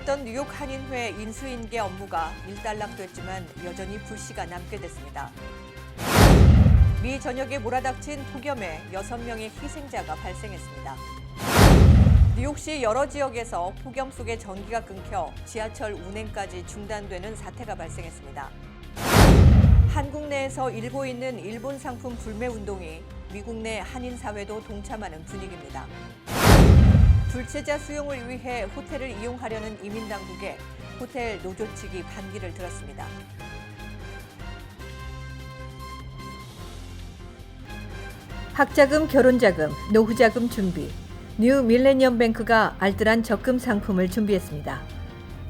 주목받았던 뉴욕 한인회 인수인계 업무가 일단락됐지만 여전히 불씨가 남게 됐습니다. 미 전역에 몰아닥친 폭염에 6명의 희생자가 발생했습니다. 뉴욕시 여러 지역에서 폭염 속에 전기가 끊겨 지하철 운행까지 중단되는 사태가 발생했습니다. 한국 내에서 일고 있는 일본 상품 불매 운동이 미국 내 한인 사회도 동참하는 분위기입니다. 불체자 수용을 위해 호텔을 이용하려는 이민 당국에 호텔 노조 측이 반기를 들었습니다. 학자금, 결혼자금, 노후자금 준비. 뉴 밀레니엄 뱅크가 알뜰한 적금 상품을 준비했습니다.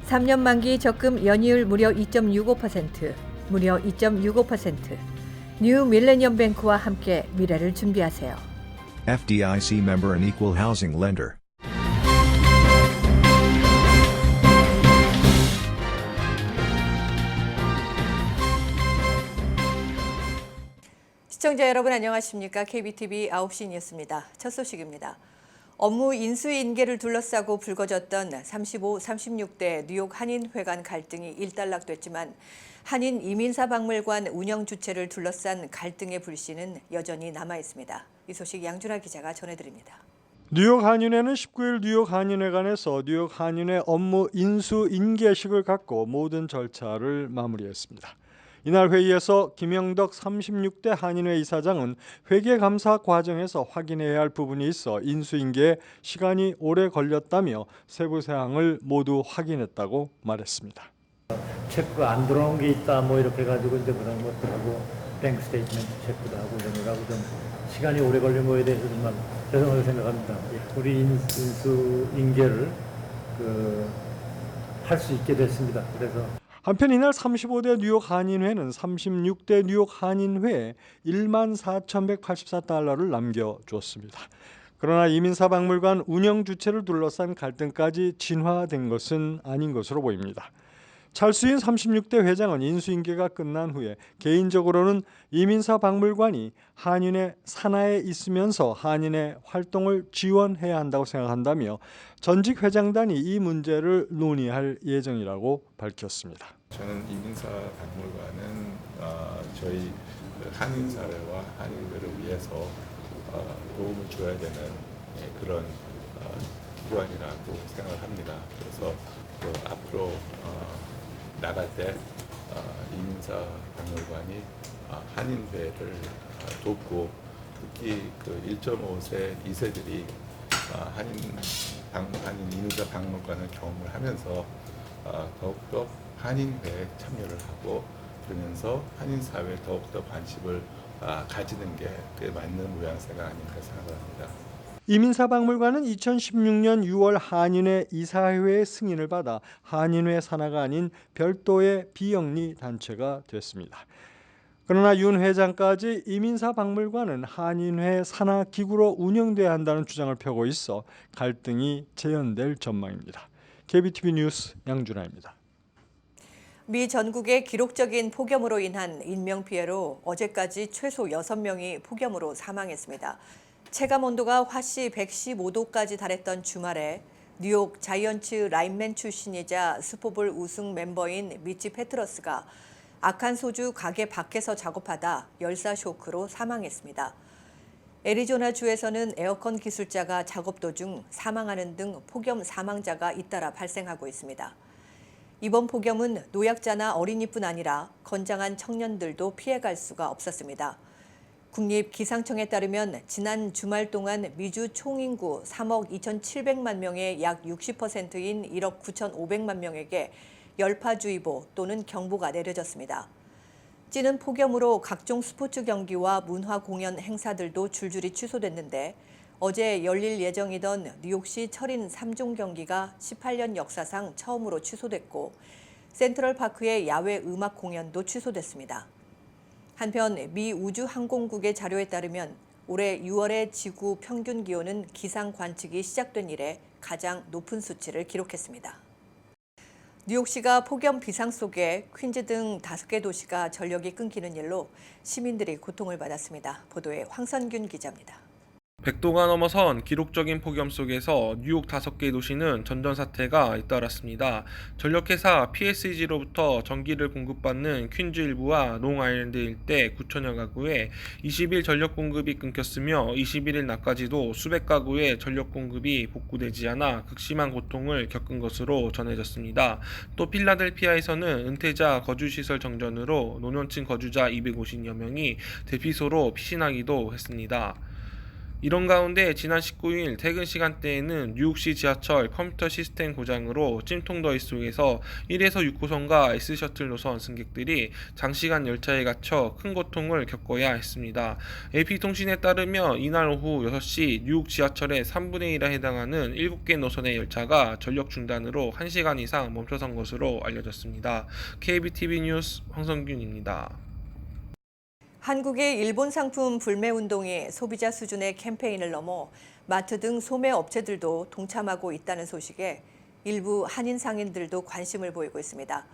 3년 만기 적금 연이율 무려 2.65%, 무려 2.65%. 뉴 밀레니엄 뱅크와 함께 미래를 준비하세요. FDIC member and equal housing lender. 시청자 여러분 안녕하십니까? KBTV 9시 뉴스입니다. 첫 소식입니다. 업무 인수인계를 둘러싸고 불거졌던 35, 36대 뉴욕 한인회 간 갈등이 일단락됐지만 한인 이민사박물관 운영 주체를 둘러싼 갈등의 불씨는 여전히 남아있습니다. 이 소식 양준하 기자가 전해드립니다. 뉴욕 한인회는 19일 뉴욕 한인회관에서 뉴욕 한인회 업무 인수인계식을 갖고 모든 절차를 마무리했습니다. 이날 회의에서 김영덕 36대 한인회 이사장은 회계감사 과정에서 확인해야 할 부분이 있어 인수인계에 시간이 오래 걸렸다며 세부 사항을 모두 확인했다고 말했습니다. 체크가 안 들어온 게 있다 뭐 이렇게 가지고 이제 그런 것들하고 뱅크 스테이트먼트 체크도 하고 이런 거하고 좀 시간이 오래 걸린 거에 대해서 정말 죄송하게 생각합니다. 우리 인수인계를 할 수 있게 됐습니다. 그래서 한편 이날 35대 뉴욕 한인회는 36대 뉴욕 한인회에 14,184달러를 남겨주었습니다. 그러나 이민사박물관 운영 주체를 둘러싼 갈등까지 진화된 것은 아닌 것으로 보입니다. 찰수인 36대 회장은 인수인계가 끝난 후에 개인적으로는 이민사박물관이 한인회 산하에 있으면서 한인회 활동을 지원해야 한다고 생각한다며 전직 회장단이 이 문제를 논의할 예정이라고 밝혔습니다. 저는 이민사박물관은 저희 한인 사회와 한인회를 위해서 도움을 줘야 되는 그런 기관이라고 생각을 합니다. 그래서 앞으로 나갈 때 이민사박물관이 한인회를 돕고 특히 1.5세 2세들이 한인 이민사박물관을 경험을 하면서 더욱더 한인회에 참여를 하고 그러면서 한인 사회에 더욱더 관심을 가지는 게 그에 맞는 모양새가 아닌가 생각합니다. 이민사박물관은 2016년 6월 한인회 이사회의 승인을 받아 한인회 산하가 아닌 별도의 비영리 단체가 됐습니다. 그러나 윤 회장까지 이민사박물관은 한인회 산하 기구로 운영돼야 한다는 주장을 펴고 있어 갈등이 재현될 전망입니다. KBTV 뉴스 양준하입니다. 미 전국의 기록적인 폭염으로 인한 인명피해로 어제까지 최소 6명이 폭염으로 사망했습니다. 체감 온도가 화씨 115도까지 달했던 주말에 뉴욕 자이언츠 라인맨 출신이자 슈퍼볼 우승 멤버인 미치 페트러스가 악한 소주 가게 밖에서 작업하다 열사 쇼크로 사망했습니다. 애리조나주에서는 에어컨 기술자가 작업 도중 사망하는 등 폭염 사망자가 잇따라 발생하고 있습니다. 이번 폭염은 노약자나 어린이뿐 아니라 건장한 청년들도 피해갈 수가 없었습니다. 국립기상청에 따르면 지난 주말 동안 미주 총인구 3억 2,700만 명의 약 60%인 1억 9,500만 명에게 열파주의보 또는 경보가 내려졌습니다. 찌는 폭염으로 각종 스포츠 경기와 문화 공연 행사들도 줄줄이 취소됐는데 어제 열릴 예정이던 뉴욕시 철인 3종 경기가 18년 역사상 처음으로 취소됐고 센트럴파크의 야외 음악 공연도 취소됐습니다. 한편 미 우주항공국의 자료에 따르면 올해 6월의 지구 평균 기온은 기상 관측이 시작된 이래 가장 높은 수치를 기록했습니다. 뉴욕시가 폭염 비상 속에 퀸즈 등 5개 도시가 전력이 끊기는 일로 시민들이 고통을 받았습니다. 보도에 황선균 기자입니다. 백도가 넘어선 기록적인 폭염 속에서 뉴욕 5개 도시는 전전사태가 잇따랐습니다. 전력회사 PSEG로부터 전기를 공급받는 퀸즈 일부와 롱아일랜드 일대 9천여 가구에 20일 전력 공급이 끊겼으며 21일 낮까지도 수백 가구의 전력 공급이 복구되지 않아 극심한 고통을 겪은 것으로 전해졌습니다. 또 필라델피아에서는 은퇴자 거주시설 정전으로 노년층 거주자 250여 명이 대피소로 피신하기도 했습니다. 이런 가운데 지난 19일 퇴근 시간대에는 뉴욕시 지하철 컴퓨터 시스템 고장으로 찜통더위 속에서 1에서 6호선과 S셔틀 노선 승객들이 장시간 열차에 갇혀 큰 고통을 겪어야 했습니다. AP통신에 따르면 이날 오후 6시 뉴욕 지하철의 3분의 1에 해당하는 7개 노선의 열차가 전력 중단으로 1시간 이상 멈춰선 것으로 알려졌습니다. KBTV 뉴스 황성균입니다. 한국의 일본 상품 불매 운동이 소비자 수준의 캠페인을 넘어 마트 등 소매 업체들도 동참하고 있다는 소식에 일부 한인 상인들도 관심을 보이고 있습니다.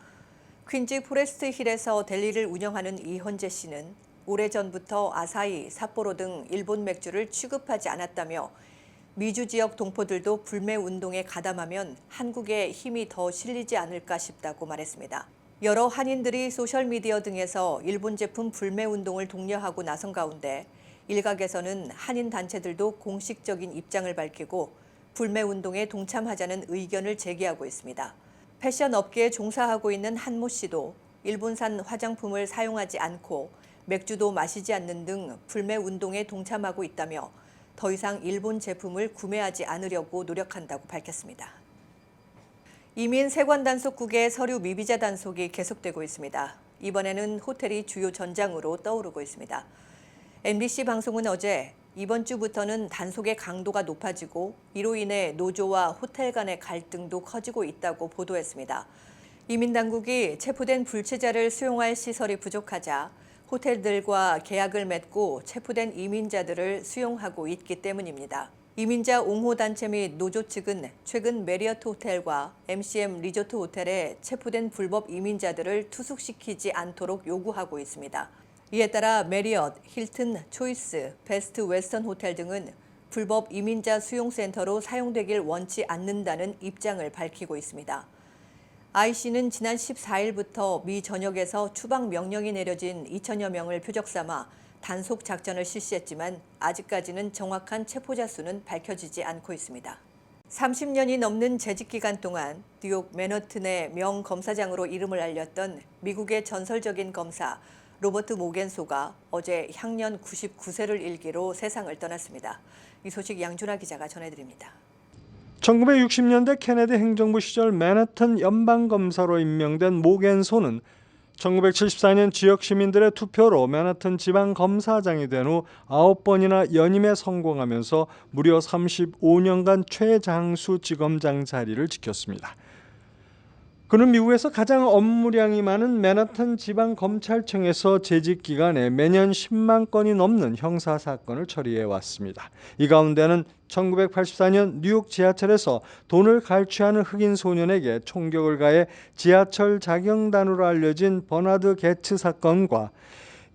퀸즈 포레스트 힐에서 델리를 운영하는 이현재 씨는 오래전부터 아사히, 삿포로 등 일본 맥주를 취급하지 않았다며 미주 지역 동포들도 불매 운동에 가담하면 한국에 힘이 더 실리지 않을까 싶다고 말했습니다. 여러 한인들이 소셜미디어 등에서 일본 제품 불매 운동을 독려하고 나선 가운데 일각에서는 한인 단체들도 공식적인 입장을 밝히고 불매 운동에 동참하자는 의견을 제기하고 있습니다. 패션 업계에 종사하고 있는 한모 씨도 일본산 화장품을 사용하지 않고 맥주도 마시지 않는 등 불매 운동에 동참하고 있다며 더 이상 일본 제품을 구매하지 않으려고 노력한다고 밝혔습니다. 이민 세관 단속국의 서류 미비자 단속이 계속되고 있습니다. 이번에는 호텔이 주요 전장으로 떠오르고 있습니다. MBC 방송은 어제 이번 주부터는 단속의 강도가 높아지고 이로 인해 노조와 호텔 간의 갈등도 커지고 있다고 보도했습니다. 이민 당국이 체포된 불체자를 수용할 시설이 부족하자 호텔들과 계약을 맺고 체포된 이민자들을 수용하고 있기 때문입니다. 이민자 옹호단체 및 노조 측은 최근 메리어트 호텔과 MCM 리조트 호텔에 체포된 불법 이민자들을 투숙시키지 않도록 요구하고 있습니다. 이에 따라 메리어트, 힐튼, 초이스, 베스트 웨스턴 호텔 등은 불법 이민자 수용센터로 사용되길 원치 않는다는 입장을 밝히고 있습니다. IC는 지난 14일부터 미 전역에서 추방 명령이 내려진 2천여 명을 표적 삼아 단속 작전을 실시했지만 아직까지는 정확한 체포자 수는 밝혀지지 않고 있습니다. 30년이 넘는 재직 기간 동안 뉴욕 맨하튼의 명검사장으로 이름을 알렸던 미국의 전설적인 검사 로버트 모겐소가 어제 향년 99세를 일기로 세상을 떠났습니다. 이 소식 양준하 기자가 전해드립니다. 1960년대 케네디 행정부 시절 맨하튼 연방검사로 임명된 모겐소는 1974년 지역 시민들의 투표로 맨하튼 지방검사장이 된 후 9번이나 연임에 성공하면서 무려 35년간 최장수 지검장 자리를 지켰습니다. 그는 미국에서 가장 업무량이 많은 맨하튼 지방검찰청에서 재직 기간에 매년 10만 건이 넘는 형사사건을 처리해 왔습니다. 이 가운데는 1984년 뉴욕 지하철에서 돈을 갈취하는 흑인 소년에게 총격을 가해 지하철 자경단으로 알려진 버나드 게츠 사건과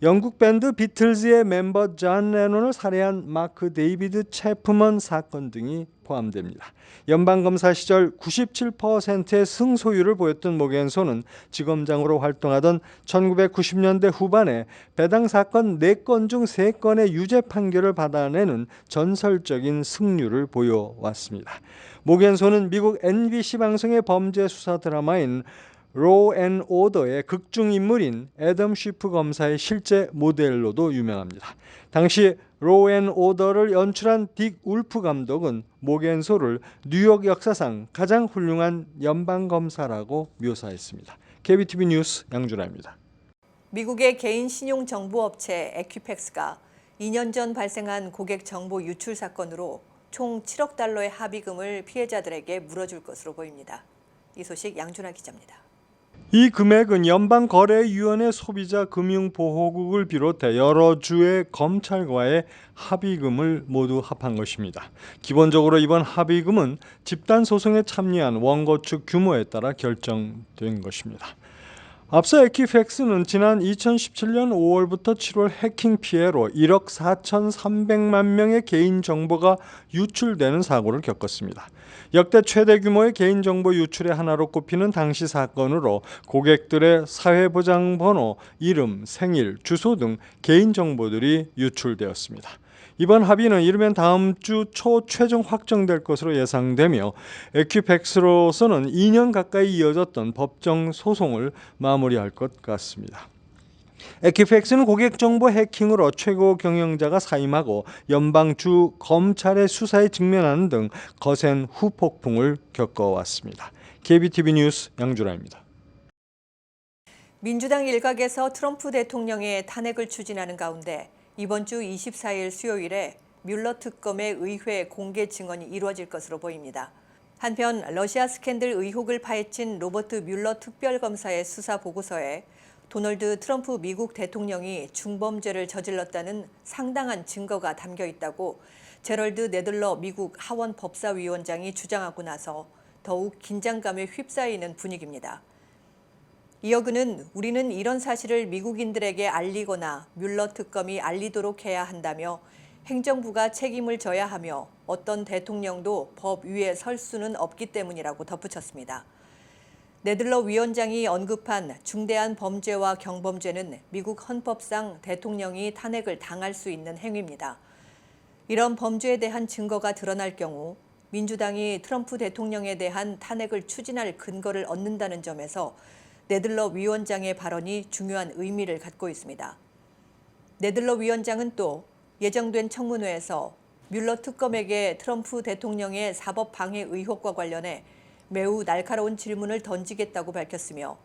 영국 밴드 비틀즈의 멤버 존 레논을 살해한 마크 데이비드 체프먼 사건 등이 포함됩니다. 연방검사 시절 97%의 승소율을 보였던 모겐소는 지검장으로 활동하던 1990년대 후반에 배당 사건 4건 중 3건의 유죄 판결을 받아내는 전설적인 승률을 보여왔습니다. 모겐소는 미국 NBC 방송의 범죄 수사 드라마인 로우 앤 오더의 극중 인물인 애덤 쉬프 검사의 실제 모델로도 유명합니다. 당시 로우 앤 오더를 연출한 딕 울프 감독은 모겐소를 뉴욕 역사상 가장 훌륭한 연방검사라고 묘사했습니다. KBTV 뉴스 양준하입니다. 미국의 개인 신용정보업체 에퀴팩스가 2년 전 발생한 고객 정보 유출 사건으로 총 7억 달러의 합의금을 피해자들에게 물어줄 것으로 보입니다. 이 소식 양준하 기자입니다. 이 금액은 연방거래위원회 소비자금융보호국을 비롯해 여러 주의 검찰과의 합의금을 모두 합한 것입니다. 기본적으로 이번 합의금은 집단소송에 참여한 원고 측 규모에 따라 결정된 것입니다. 앞서 에퀴팩스는 지난 2017년 5월부터 7월 해킹 피해로 1억 4,300만 명의 개인정보가 유출되는 사고를 겪었습니다. 역대 최대 규모의 개인정보 유출의 하나로 꼽히는 당시 사건으로 고객들의 사회보장번호, 이름, 생일, 주소 등 개인정보들이 유출되었습니다. 이번 합의는 이르면 다음 주 초 최종 확정될 것으로 예상되며 에퀴팩스로서는 2년 가까이 이어졌던 법정 소송을 마무리할 것 같습니다. 에퀴팩스는 고객 정보 해킹으로 최고 경영자가 사임하고 연방주 검찰의 수사에 직면하는 등 거센 후폭풍을 겪어왔습니다. KBTV 뉴스 양준하입니다. 민주당 일각에서 트럼프 대통령의 탄핵을 추진하는 가운데 이번 주 24일 수요일에 뮬러 특검의 의회 공개 증언이 이루어질 것으로 보입니다. 한편 러시아 스캔들 의혹을 파헤친 로버트 뮬러 특별검사의 수사 보고서에 도널드 트럼프 미국 대통령이 중범죄를 저질렀다는 상당한 증거가 담겨 있다고 제럴드 네들러 미국 하원 법사위원장이 주장하고 나서 더욱 긴장감에 휩싸이는 분위기입니다. 이어 그는 우리는 이런 사실을 미국인들에게 알리거나 뮬러 특검이 알리도록 해야 한다며 행정부가 책임을 져야 하며 어떤 대통령도 법 위에 설 수는 없기 때문이라고 덧붙였습니다. 네들러 위원장이 언급한 중대한 범죄와 경범죄는 미국 헌법상 대통령이 탄핵을 당할 수 있는 행위입니다. 이런 범죄에 대한 증거가 드러날 경우 민주당이 트럼프 대통령에 대한 탄핵을 추진할 근거를 얻는다는 점에서 네들러 위원장의 발언이 중요한 의미를 갖고 있습니다. 네들러 위원장은 또 예정된 청문회에서 뮬러 특검에게 트럼프 대통령의 사법 방해 의혹과 관련해 매우 날카로운 질문을 던지겠다고 밝혔으며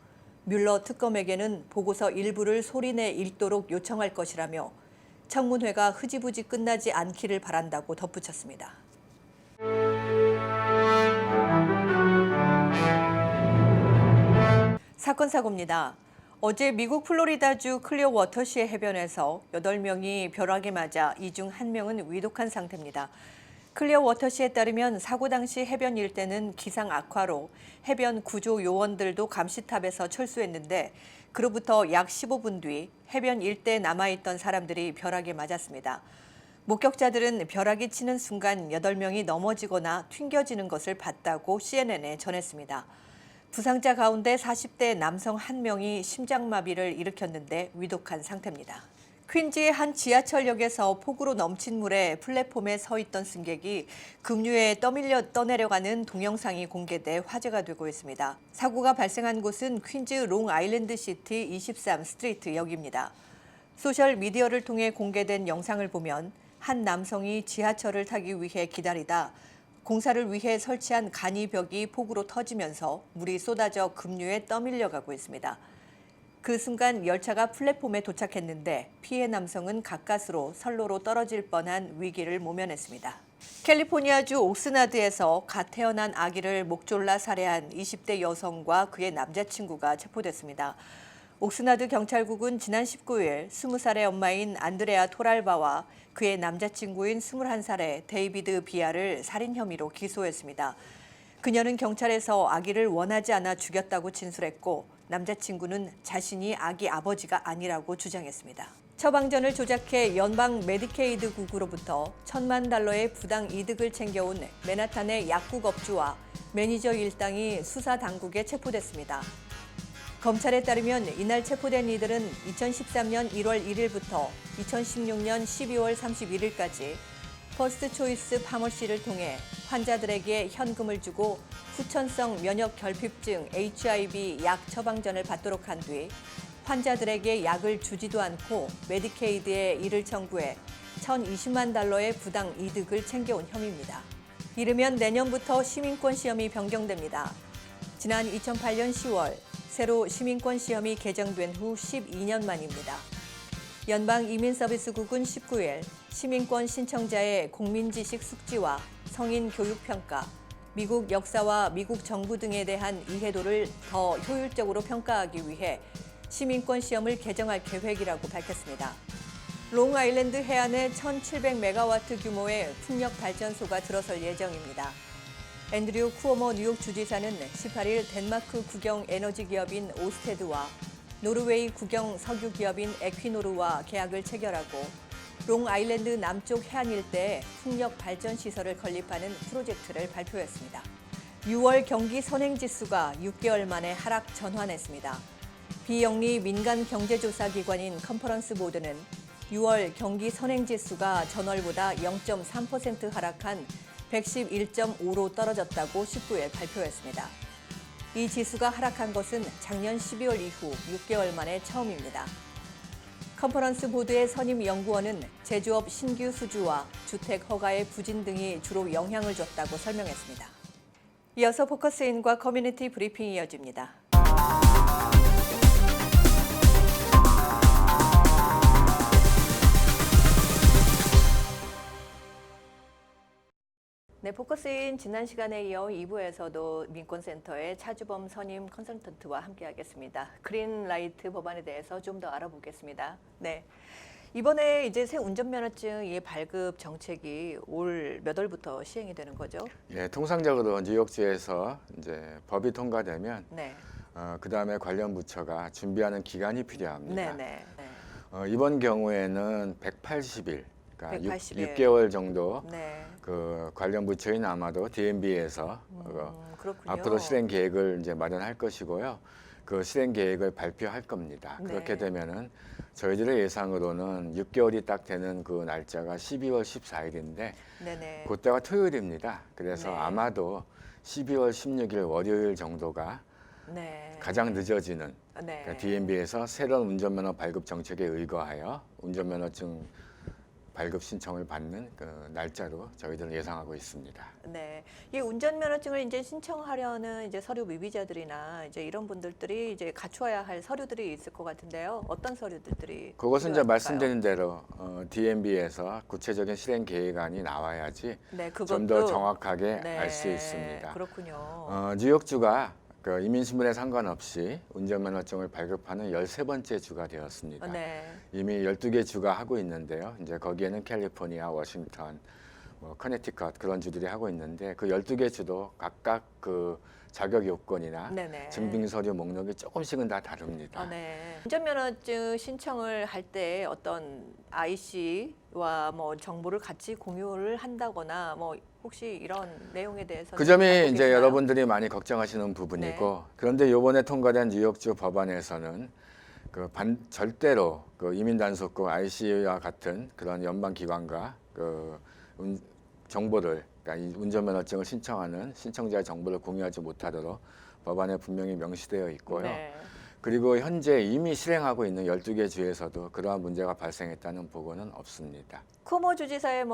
뮬러 특검에게는 보고서 일부를 소리내 읽도록 요청할 것이라며 청문회가 흐지부지 끝나지 않기를 바란다고 덧붙였습니다. 사건 사고입니다. 어제 미국 플로리다주 클리어워터시의 해변에서 8명이 벼락에 맞아 이 중 1명은 위독한 상태입니다. 클리어워터시에 따르면 사고 당시 해변 일대는 기상 악화로 해변 구조 요원들도 감시탑에서 철수했는데 그로부터 약 15분 뒤 해변 일대에 남아있던 사람들이 벼락에 맞았습니다. 목격자들은 벼락이 치는 순간 8명이 넘어지거나 튕겨지는 것을 봤다고 CNN에 전했습니다. 부상자 가운데 40대 남성 1명이 심장마비를 일으켰는데 위독한 상태입니다. 퀸즈의 한 지하철역에서 폭우로 넘친 물에 플랫폼에 서 있던 승객이 급류에 떠내려가는 동영상이 공개돼 화제가 되고 있습니다. 사고가 발생한 곳은 퀸즈 롱아일랜드 시티 23 스트리트 역입니다. 소셜미디어를 통해 공개된 영상을 보면 한 남성이 지하철을 타기 위해 기다리다 공사를 위해 설치한 간이벽이 폭우로 터지면서 물이 쏟아져 급류에 떠밀려가고 있습니다. 그 순간 열차가 플랫폼에 도착했는데 피해 남성은 가까스로 선로로 떨어질 뻔한 위기를 모면했습니다. 캘리포니아주 옥스나드에서 갓 태어난 아기를 목졸라 살해한 20대 여성과 그의 남자친구가 체포됐습니다. 옥스나드 경찰국은 지난 19일 20살의 엄마인 안드레아 토랄바와 그의 남자친구인 21살의 데이비드 비아를 살인 혐의로 기소했습니다. 그녀는 경찰에서 아기를 원하지 않아 죽였다고 진술했고 남자친구는 자신이 아기 아버지가 아니라고 주장했습니다. 처방전을 조작해 연방 메디케이드국으로부터 $1,000만 부당 이득을 챙겨온 맨하탄의 약국업주와 매니저 일당이 수사 당국에 체포됐습니다. 검찰에 따르면 이날 체포된 이들은 2013년 1월 1일부터 2016년 12월 31일까지 퍼스트 초이스 파머시를 통해 환자들에게 현금을 주고 후천성 면역 결핍증 HIV 약 처방전을 받도록 한 뒤 환자들에게 약을 주지도 않고 메디케이드에 이를 청구해 $1,020만 부당 이득을 챙겨온 혐의입니다. 이르면 내년부터 시민권 시험이 변경됩니다. 지난 2008년 10월 새로 시민권 시험이 개정된 후 12년 만입니다. 연방이민서비스국은 19일 시민권 신청자의 공민지식 숙지와 성인 교육평가, 미국 역사와 미국 정부 등에 대한 이해도를 더 효율적으로 평가하기 위해 시민권 시험을 개정할 계획이라고 밝혔습니다. 롱아일랜드 해안에 1,700메가와트 규모의 풍력 발전소가 들어설 예정입니다. 앤드류 쿠오모 뉴욕 주지사는 18일 덴마크 국영 에너지 기업인 오스테드와 노르웨이 국영 석유 기업인 에퀴노르와 계약을 체결하고 롱아일랜드 남쪽 해안 일대에 풍력 발전 시설을 건립하는 프로젝트를 발표했습니다. 6월 경기 선행지수가 6개월 만에 하락 전환했습니다. 비영리 민간 경제조사 기관인 컨퍼런스 보드는 6월 경기 선행지수가 전월보다 0.3% 하락한 111.5로 떨어졌다고 19일 발표했습니다. 이 지수가 하락한 것은 작년 12월 이후 6개월 만에 처음입니다. 컨퍼런스 보드의 선임 연구원은 제조업 신규 수주와 주택 허가의 부진 등이 주로 영향을 줬다고 설명했습니다. 이어서 포커스인과 커뮤니티 브리핑이 이어집니다. 네, 포커스인 지난 시간에 이어 2부에서도 민권센터의 차주범 선임 컨설턴트와 함께하겠습니다. 그린라이트 법안에 대해서 좀 더 알아보겠습니다. 네, 이번에 이제 새 운전면허증 이 발급 정책이 올 몇 월부터 시행이 되는 거죠? 예, 통상적으로 뉴욕주에서 이제 법이 통과되면 네, 그 다음에 관련 부처가 준비하는 기간이 필요합니다. 네. 이번 경우에는 180일, 그러니까 180일. 6개월 정도 네. 그 관련 부처인 아마도 DMB에서 그렇군요. 앞으로 실행 계획을 이제 마련할 것이고요. 그 실행 계획을 발표할 겁니다. 네. 그렇게 되면은 저희들의 예상으로는 6개월이 딱 되는 그 날짜가 12월 14일인데 네네. 그때가 토요일입니다. 그래서 네. 아마도 12월 16일 월요일 정도가 네. 가장 늦어지는 네. 그러니까 DMB에서 새로운 운전면허 발급 정책에 의거하여 운전면허증 발급 신청을 받는 그 날짜로 저희들은 예상하고 있습니다. 네, 이 운전면허증을 이제 신청하려는 이제 서류 미비자들이나 이제 이런 분들이 이제 갖추어야 할 서류들이 있을 것 같은데요. 어떤 서류들이? 그것은 이제 필요할까요? 말씀드린 대로 DMB에서 구체적인 실행 계획안이 나와야지 네, 좀 더 그것도 정확하게 네, 알 수 있습니다. 그렇군요. 뉴욕주가 그 이민신분에 상관없이 운전면허증을 발급하는 13번째 주가 되었습니다. 네, 이미 12개 주가 하고 있는데요. 이제 거기에는 캘리포니아, 워싱턴, 커네티컷 그런 주들이 하고 있는데 그 12개 주도 각각 그 자격 요건이나 네네. 증빙 서류 목록이 조금씩은 다 다릅니다. 네. 운전면허증 신청을 할 때 어떤 IC와 뭐 정보를 같이 공유를 한다거나 뭐 혹시 이런 내용에 대해서 그 점이 이제 여러분들이 많이 걱정하시는 부분이고 네. 그런데 이번에 통과된 뉴욕주 법안에서는 절대로 그 이민단속국 IC와 같은 그런 연방기관과 그 정보를 그러니까 이 운전면허증을 신청하는 신청자의 정보를 공유하지 못하도록 법안에 분명히 명시되어 있고요. 네. 그리고 현재 이미 실행하고 있는 12개 주에서도 그러한 문제가 발생했다는 보고는 없습니다. 쿠오모 주지사의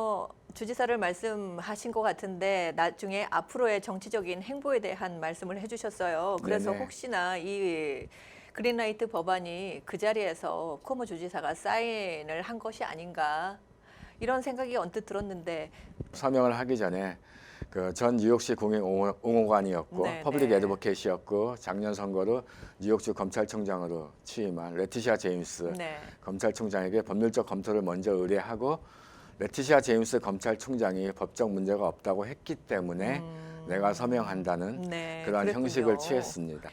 주지사를 말씀하신 것 같은데 나중에 앞으로의 정치적인 행보에 대한 말씀을 해주셨어요. 그래서 네네. 혹시나 이 그린라이트 법안이 그 자리에서 쿠오모 주지사가 사인을 한 것이 아닌가 이런 생각이 언뜻 들었는데 서명을 하기 전에 그 전 뉴욕시 공익옹호관이었고 네, 퍼블릭 네. 애드보케이시였고 작년 선거로 뉴욕주 검찰총장으로 취임한 레티시아 제임스 네. 검찰총장에게 법률적 검토를 먼저 의뢰하고 레티시아 제임스 검찰총장이 법적 문제가 없다고 했기 때문에 내가 서명한다는 네, 그러한 그랬군요. 형식을 취했습니다.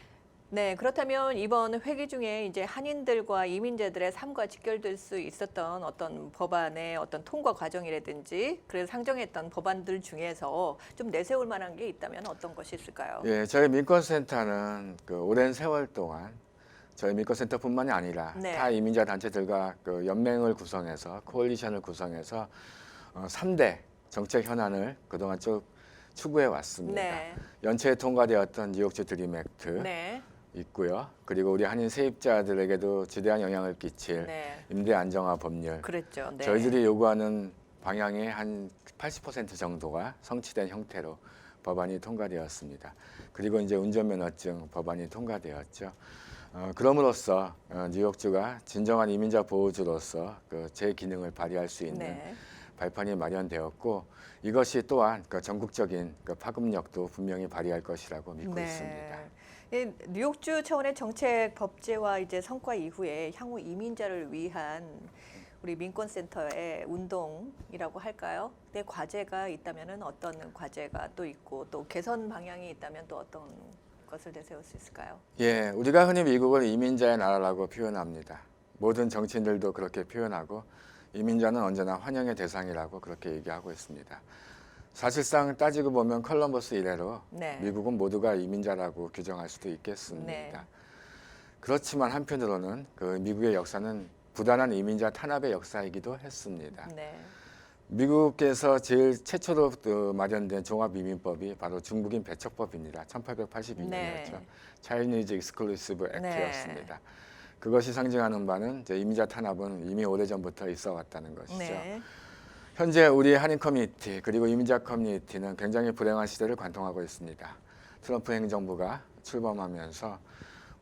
네, 그렇다면 이번 회기 중에 이제 한인들과 이민자들의 삶과 직결될 수 있었던 어떤 법안의 어떤 통과 과정이라든지 그래서 상정했던 법안들 중에서 좀 내세울 만한 게 있다면 어떤 것이 있을까요? 예, 저희 민권센터는 그 오랜 세월 동안 저희 민권센터뿐만이 아니라 네. 타 이민자 단체들과 그 연맹을 구성해서 코얼리션을 구성해서 3대 정책 현안을 그동안 쭉 추구해 왔습니다. 네. 연초에 통과되었던 뉴욕주 드림 액트 네. 있고요. 그리고 우리 한인 세입자들에게도 지대한 영향을 끼칠 네. 임대 안정화 법률. 그랬죠. 네. 저희들이 요구하는 방향의 한 80% 정도가 성취된 형태로 법안이 통과되었습니다. 그리고 이제 운전면허증 법안이 통과되었죠. 그럼으로써 뉴욕주가 진정한 이민자 보호주로서 제 기능을 발휘할 수 있는 네. 발판이 마련되었고 이것이 또한 전국적인 파급력도 분명히 발휘할 것이라고 믿고 있습니다. 이 뉴욕주 차원의 정책 법제와 이제 성과 이후에 향후 이민자를 위한 우리 민권센터의 운동이라고 할까요? 내 과제가 있다면은 어떤 과제가 또 있고 또 개선 방향이 있다면 또 어떤 것을 내세울 수 있을까요? 예, 우리가 흔히 미국을 이민자의 나라라고 표현합니다. 모든 정치인들도 그렇게 표현하고 이민자는 언제나 환영의 대상이라고 그렇게 얘기하고 있습니다. 사실상 따지고 보면 컬럼버스 이래로 네. 미국은 모두가 이민자라고 규정할 수도 있겠습니다. 네. 그렇지만 한편으로는 그 미국의 역사는 부단한 이민자 탄압의 역사이기도 했습니다. 네. 미국에서 제일 최초로 마련된 종합이민법이 바로 중국인 배척법입니다. 1882년이었죠. 네. Chinese Exclusive Act였습니다. 네. 그것이 상징하는 바는 이제 이민자 탄압은 이미 오래전부터 있어 왔다는 것이죠. 네. 현재 우리 한인 커뮤니티 그리고 이민자 커뮤니티는 굉장히 불행한 시대를 관통하고 있습니다. 트럼프 행정부가 출범하면서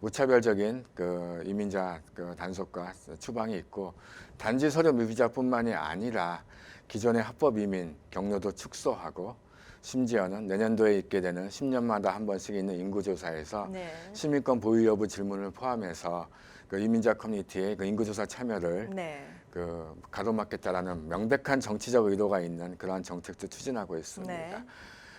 무차별적인 그 이민자 그 단속과 추방이 있고 단지 서류 무비자뿐만이 아니라 기존의 합법 이민 경로도 축소하고 심지어는 내년도에 있게 되는 10년마다 한 번씩 있는 인구조사에서 네. 시민권 보유 여부 질문을 포함해서 그 이민자 커뮤니티의 그 인구조사 참여를 네. 그 가로막겠다라는 명백한 정치적 의도가 있는 그러한 정책도 추진하고 있습니다. 네.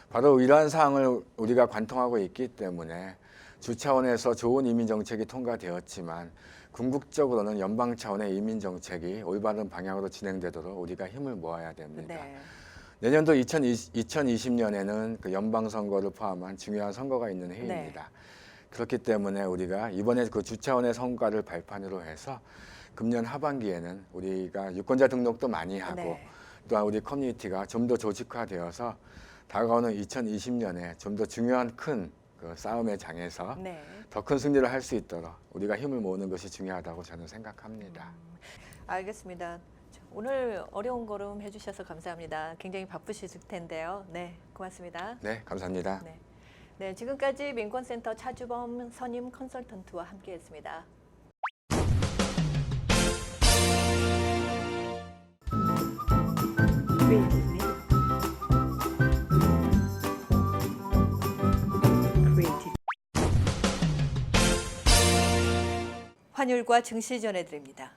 바로 이러한 사항을 우리가 관통하고 있기 때문에 주 차원에서 좋은 이민 정책이 통과되었지만 궁극적으로는 연방 차원의 이민 정책이 올바른 방향으로 진행되도록 우리가 힘을 모아야 됩니다. 네. 내년도 2020년에는 그 연방 선거를 포함한 중요한 선거가 있는 해입니다. 그렇기 때문에 우리가 이번에 그 주 차원의 성과를 발판으로 해서 금년 하반기에는 우리가 유권자 등록도 많이 하고 네. 또한 우리 커뮤니티가 좀 더 조직화되어서 다가오는 2020년에 좀 더 중요한 큰 그 싸움의 장에서 네. 더 큰 승리를 할 수 있도록 우리가 힘을 모으는 것이 중요하다고 저는 생각합니다. 알겠습니다. 오늘 어려운 걸음 해주셔서 감사합니다. 굉장히 바쁘실 텐데요. 네, 고맙습니다. 네, 감사합니다. 네. 네, 지금까지 민권센터 차주범 선임 컨설턴트와 함께했습니다. 환율과 증시 전해드립니다.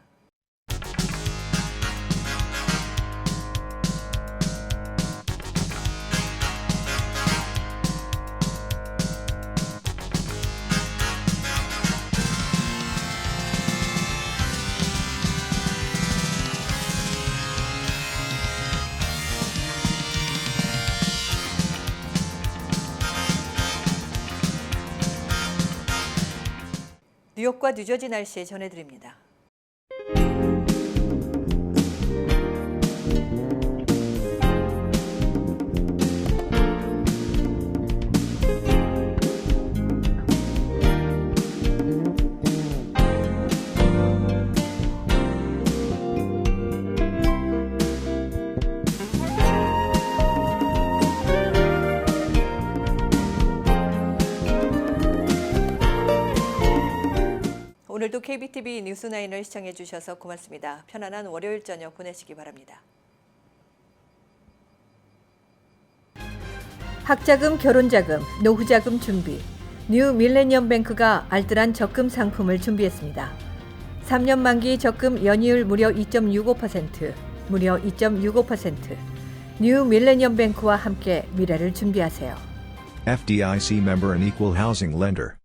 뉴욕과 뉴저지 날씨 전해드립니다. 오늘도 KBTV 뉴스9을 시청해 주셔서 고맙습니다. 편안한 월요일 저녁 보내시기 바랍니다. 학자금, 결혼자금, 노후자금 준비. 뉴 밀레니엄 뱅크가 알뜰한 적금 상품을 준비했습니다. 3년 만기 적금 연이율 무려 2.65%, 무려 2.65%. 뉴 밀레니엄 뱅크와 함께 미래를 준비하세요. FDIC member and equal housing lender.